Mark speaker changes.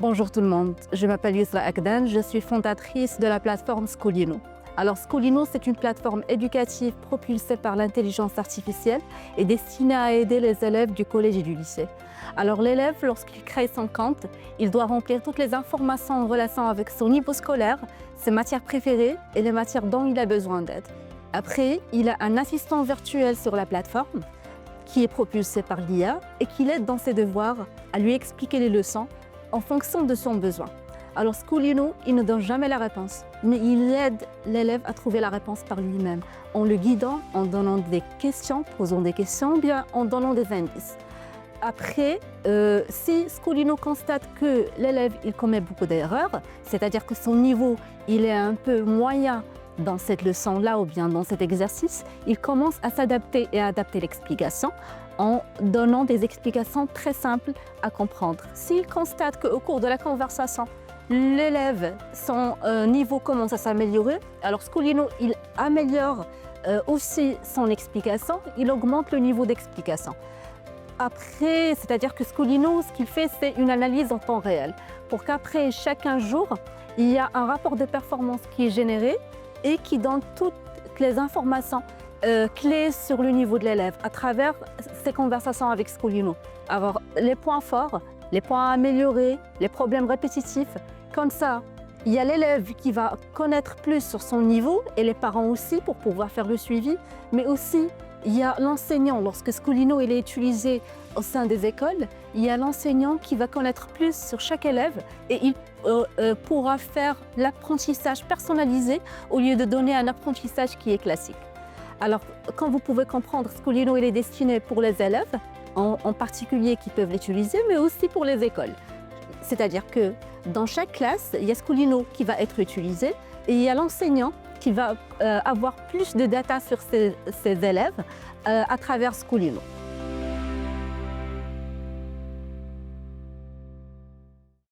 Speaker 1: Bonjour tout le monde, je m'appelle Yusra Akdan, je suis fondatrice de la plateforme Schoolino. Alors Schoolino, c'est une plateforme éducative propulsée par l'intelligence artificielle et destinée à aider les élèves du collège et du lycée. Alors l'élève, lorsqu'il crée son compte, il doit remplir toutes les informations en relation avec son niveau scolaire, ses matières préférées et les matières dont il a besoin d'aide. Après, il a un assistant virtuel sur la plateforme qui est propulsé par l'IA et qui l'aide dans ses devoirs à lui expliquer les leçons en fonction de son besoin. Alors Schoolino, il ne donne jamais la réponse, mais il aide l'élève à trouver la réponse par lui-même, en le guidant, en donnant des questions, posant des questions, bien en donnant des indices. Après, si Schoolino constate que l'élève il commet beaucoup d'erreurs, c'est-à-dire que son niveau il est un peu moyen dans cette leçon-là ou bien dans cet exercice, il commence à s'adapter et à adapter l'explication en donnant des explications très simples à comprendre. S'il constate qu'au cours de la conversation, l'élève, son niveau commence à s'améliorer, alors Schoolino, il améliore aussi son explication, il augmente le niveau d'explication. Après, c'est-à-dire que Schoolino, ce qu'il fait, c'est une analyse en temps réel, pour qu'après chaque jour, il y a un rapport de performance qui est généré et qui donne toutes les informations clés sur le niveau de l'élève à travers ces conversations avec Schoolino. Alors, les points forts, les points à améliorer, les problèmes répétitifs, comme ça, il y a l'élève qui va connaître plus sur son niveau et les parents aussi pour pouvoir faire le suivi, mais aussi il y a l'enseignant. Lorsque Schoolino est utilisé au sein des écoles, il y a l'enseignant qui va connaître plus sur chaque élève et il pourra faire l'apprentissage personnalisé au lieu de donner un apprentissage qui est classique. Alors, comme vous pouvez comprendre, Schoolino il est destiné pour les élèves, en particulier qui peuvent l'utiliser, mais aussi pour les écoles. C'est-à-dire que dans chaque classe, il y a Schoolino qui va être utilisé et il y a l'enseignant qui va avoir plus de data sur ses élèves à travers Schoolino.